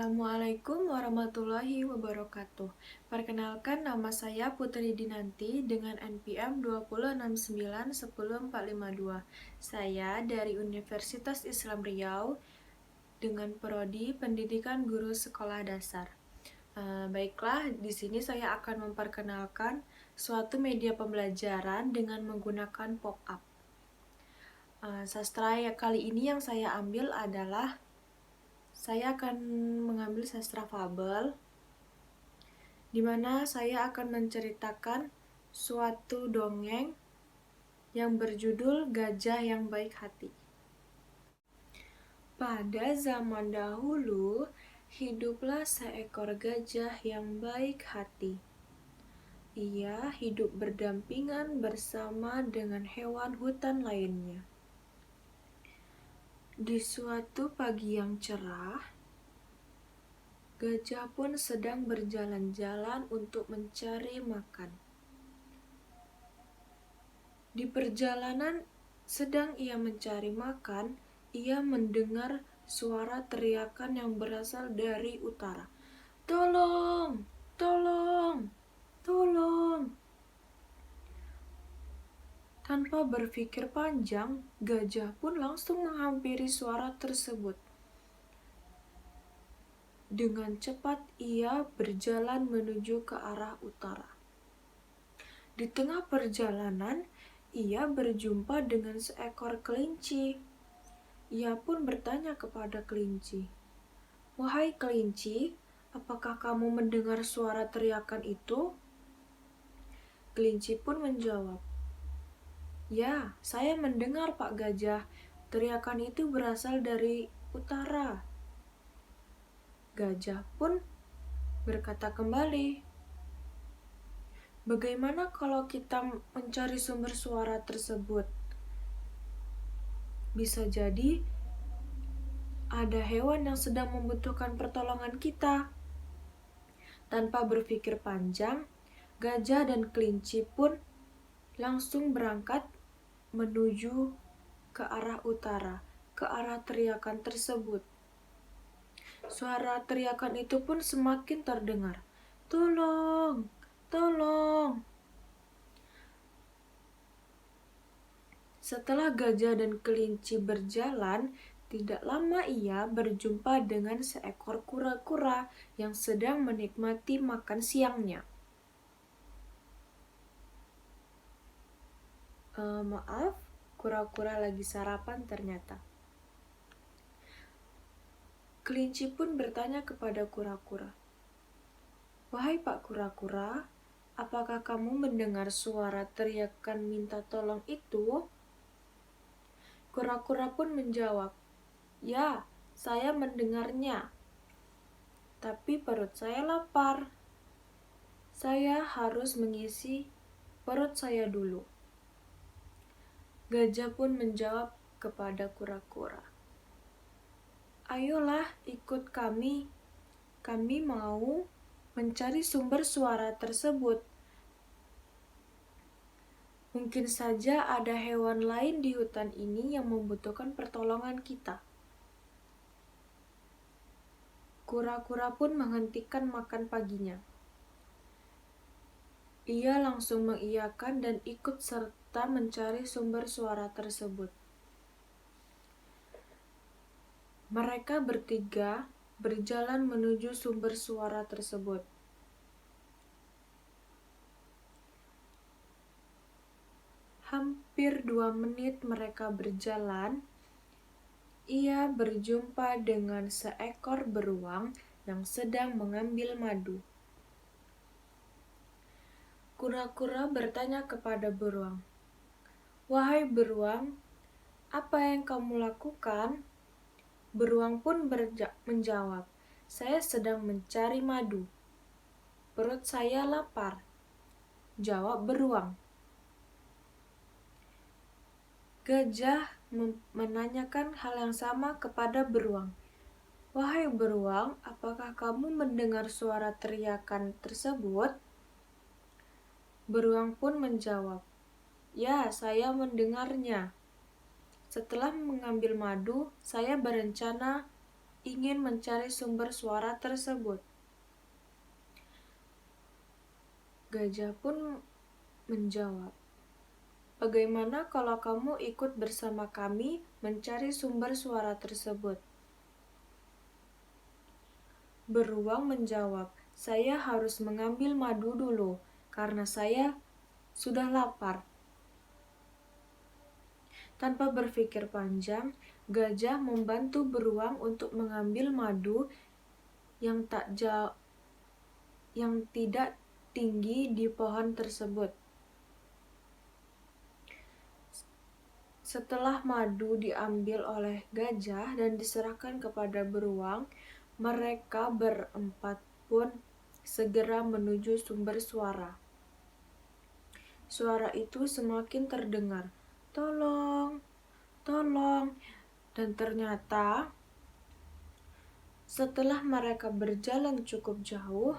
Assalamualaikum warahmatullahi wabarakatuh. Perkenalkan, nama saya Putri Dinanti dengan NPM 206910452. Saya dari Universitas Islam Riau dengan prodi Pendidikan Guru Sekolah Dasar. Baiklah, di sini saya akan memperkenalkan suatu media pembelajaran dengan menggunakan pop-up. Sastra kali ini yang saya ambil adalah saya akan mengambil sastra fabel, di mana saya akan menceritakan suatu dongeng yang berjudul Gajah yang Baik Hati. Pada zaman dahulu, hiduplah seekor gajah yang baik hati. Ia hidup berdampingan bersama dengan hewan hutan lainnya. Di suatu pagi yang cerah, gajah pun sedang berjalan-jalan untuk mencari makan. Di perjalanan sedang ia mencari makan, ia mendengar suara teriakan yang berasal dari utara. "Tolong! Tolong! Tolong!" Tanpa berpikir panjang, gajah pun langsung menghampiri suara tersebut. Dengan cepat ia berjalan menuju ke arah utara. Di tengah perjalanan, ia berjumpa dengan seekor kelinci. Ia pun bertanya kepada kelinci, "Wahai kelinci, apakah kamu mendengar suara teriakan itu?" Kelinci pun menjawab, "Ya, saya mendengar, Pak Gajah. Teriakan itu berasal dari utara." Gajah pun berkata kembali, "Bagaimana kalau kita mencari sumber suara tersebut? Bisa jadi ada hewan yang sedang membutuhkan pertolongan kita." Tanpa berpikir panjang, gajah dan kelinci pun langsung berangkat menuju ke arah utara, ke arah teriakan tersebut. Suara teriakan itu pun semakin terdengar. "Tolong! Tolong!" Setelah gajah dan kelinci berjalan, tidak lama ia berjumpa dengan seekor kura-kura yang sedang menikmati makan siangnya. Maaf, kura-kura lagi sarapan ternyata. Kelinci pun bertanya kepada kura-kura, "Wahai Pak Kura-kura, apakah kamu mendengar suara teriakan minta tolong itu?" Kura-kura pun menjawab, "Ya, saya mendengarnya. Tapi perut saya lapar. Saya harus mengisi perut saya dulu." Gajah pun menjawab kepada kura-kura, "Ayolah ikut kami. Kami mau mencari sumber suara tersebut. Mungkin saja ada hewan lain di hutan ini yang membutuhkan pertolongan kita." Kura-kura pun menghentikan makan paginya. Ia langsung mengiyakan dan ikut serta mencari sumber suara tersebut. Mereka bertiga berjalan menuju sumber suara tersebut. Hampir 2 menit mereka berjalan, ia berjumpa dengan seekor beruang yang sedang mengambil madu. Kura-kura bertanya kepada beruang, "Wahai beruang, apa yang kamu lakukan?" Beruang pun menjawab, "Saya sedang mencari madu. Perut saya lapar." Jawab beruang. Gajah menanyakan hal yang sama kepada beruang, "Wahai beruang, apakah kamu mendengar suara teriakan tersebut?" Beruang pun menjawab, "Ya, saya mendengarnya. Setelah mengambil madu, saya berencana ingin mencari sumber suara tersebut. Gajah pun menjawab, "Bagaimana kalau kamu ikut bersama kami mencari sumber suara tersebut?" Beruang menjawab, "Saya harus mengambil madu dulu, karena saya sudah lapar." Tanpa berpikir panjang, gajah membantu beruang untuk mengambil madu yang tidak tinggi di pohon tersebut. Setelah madu diambil oleh gajah dan diserahkan kepada beruang, mereka berempat pun segera menuju sumber suara. Suara itu semakin terdengar, "Tolong, tolong." Dan ternyata setelah mereka berjalan cukup jauh,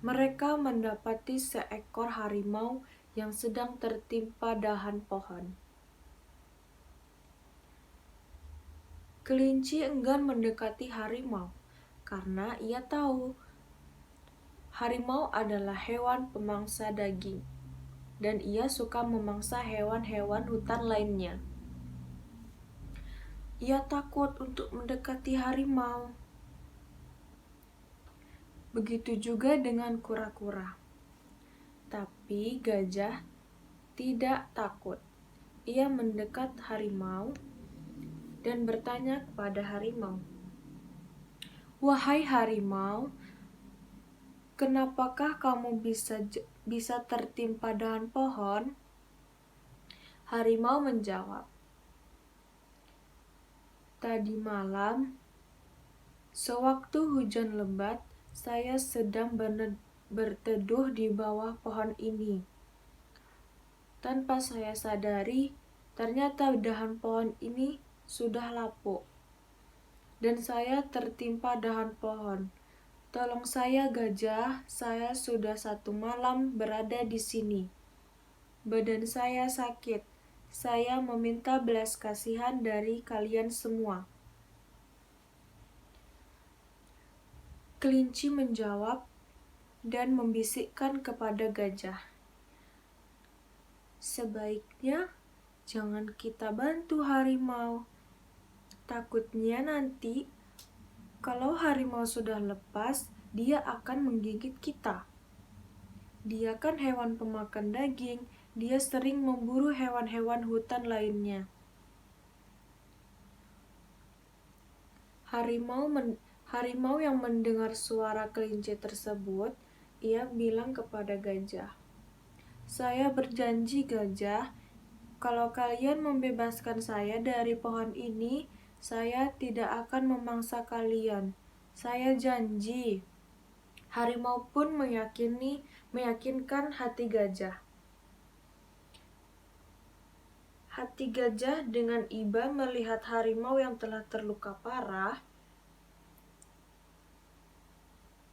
mereka mendapati seekor harimau yang sedang tertimpa dahan pohon. Kelinci enggan mendekati harimau karena ia tahu harimau adalah hewan pemangsa daging dan ia suka memangsa hewan-hewan hutan lainnya. Ia takut untuk mendekati harimau. Begitu juga dengan kura-kura. Tapi gajah tidak takut. Ia mendekat harimau dan bertanya kepada harimau, "Wahai harimau, kenapakah kamu bisa tertimpa dahan pohon?" Harimau menjawab, "Tadi malam, sewaktu hujan lebat, saya sedang berteduh di bawah pohon ini. Tanpa saya sadari, ternyata dahan pohon ini sudah lapuk, dan saya tertimpa dahan pohon. Tolong saya, gajah, saya sudah 1 malam berada di sini. Badan saya sakit, saya meminta belas kasihan dari kalian semua." Kelinci menjawab dan membisikkan kepada gajah, "Sebaiknya jangan kita bantu harimau. Takutnya nanti kalau harimau sudah lepas, dia akan menggigit kita. Dia kan hewan pemakan daging, dia sering memburu hewan-hewan hutan lainnya." Harimau yang mendengar suara kelinci tersebut, ia bilang kepada gajah, "Saya berjanji, gajah, kalau kalian membebaskan saya dari pohon ini, saya tidak akan memangsa kalian. Saya janji." Harimau pun meyakinkan hati gajah. Hati gajah dengan iba melihat harimau yang telah terluka parah.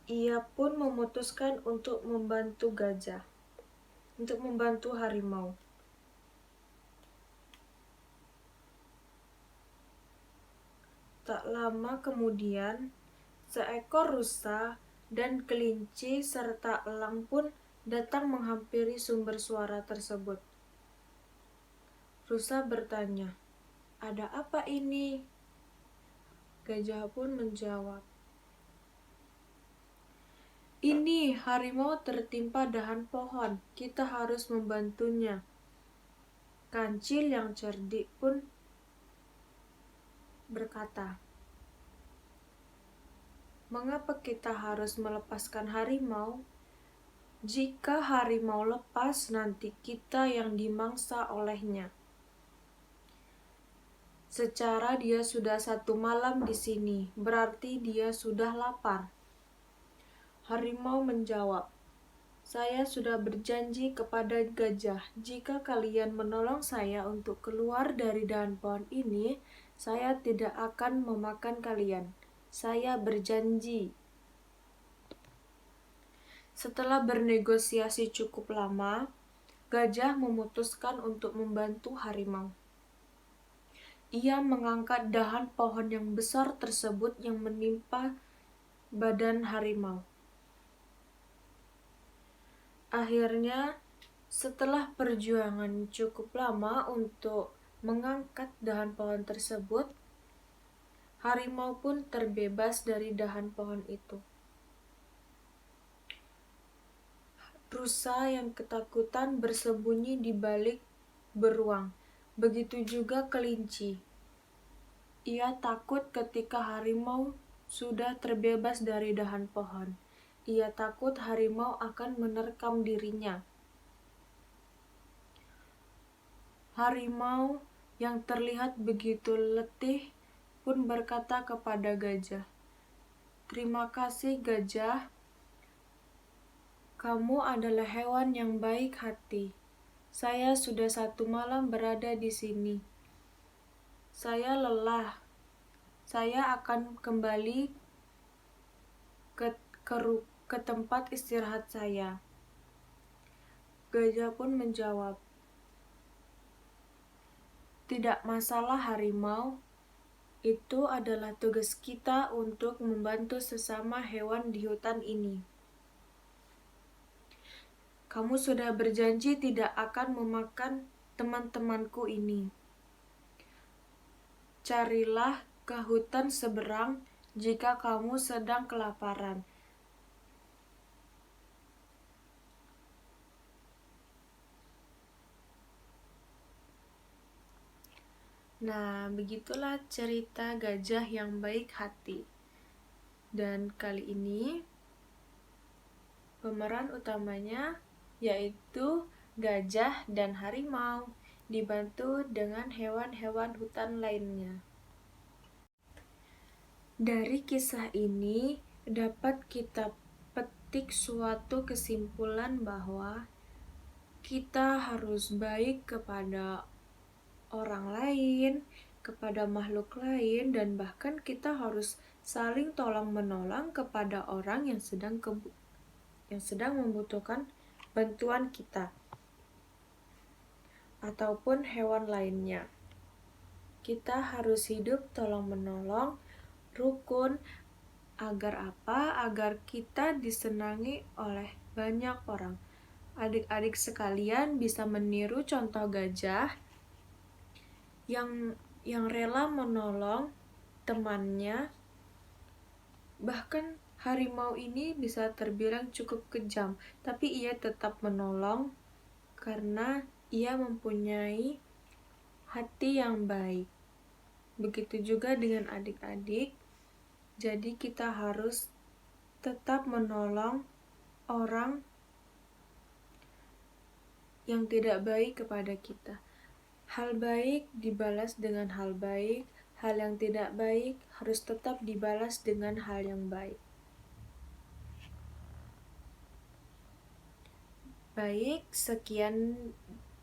Ia pun memutuskan untuk membantu harimau. Tak lama kemudian, seekor rusa dan kelinci serta elang pun datang menghampiri sumber suara tersebut. Rusa bertanya, "Ada apa ini?" Gajah pun menjawab, "Ini harimau tertimpa dahan pohon, kita harus membantunya." Kancil yang cerdik pun berkata, "Mengapa kita harus melepaskan harimau? Jika harimau lepas, nanti kita yang dimangsa olehnya. Secara dia sudah 1 malam di sini, berarti dia sudah lapar." Harimau menjawab, "Saya sudah berjanji kepada gajah, jika kalian menolong saya untuk keluar dari dahan pohon ini, saya tidak akan memakan kalian. Saya berjanji." Setelah bernegosiasi cukup lama, gajah memutuskan untuk membantu harimau. Ia mengangkat dahan pohon yang besar tersebut yang menimpa badan harimau. Akhirnya, setelah perjuangan cukup lama untuk mengangkat dahan pohon tersebut, harimau pun terbebas dari dahan pohon itu. Rusa yang ketakutan bersembunyi di balik beruang. Begitu juga kelinci. Ia takut ketika harimau sudah terbebas dari dahan pohon. Ia takut harimau akan menerkam dirinya. Harimau yang terlihat begitu letih pun berkata kepada gajah, "Terima kasih, gajah. Kamu adalah hewan yang baik hati. Saya sudah 1 malam berada di sini. Saya lelah. Saya akan kembali ke, ke, ke tempat istirahat saya." Gajah pun menjawab, "Tidak masalah, harimau. Itu adalah tugas kita untuk membantu sesama hewan di hutan ini. Kamu sudah berjanji tidak akan memakan teman-temanku ini. Carilah ke hutan seberang jika kamu sedang kelaparan." Nah, begitulah cerita gajah yang baik hati. Dan kali ini pemeran utamanya yaitu gajah dan harimau, dibantu dengan hewan-hewan hutan lainnya. Dari kisah ini dapat kita petik suatu kesimpulan bahwa kita harus baik kepada orang lain, kepada makhluk lain, dan bahkan kita harus saling tolong-menolong kepada orang yang sedang membutuhkan bantuan kita ataupun hewan lainnya. Kita harus hidup tolong-menolong, rukun, agar apa? Agar kita disenangi oleh banyak orang. Adik-adik sekalian bisa meniru contoh gajah yang rela menolong temannya. Bahkan harimau ini bisa terbilang cukup kejam, tapi ia tetap menolong karena ia mempunyai hati yang baik. Begitu juga dengan adik-adik. Jadi kita harus tetap menolong orang yang tidak baik kepada kita. Hal baik dibalas dengan hal baik, hal yang tidak baik harus tetap dibalas dengan hal yang baik. Baik, sekian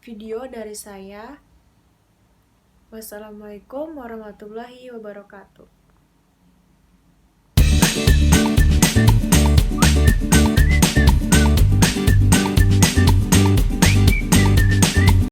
video dari saya. Wassalamualaikum warahmatullahi wabarakatuh.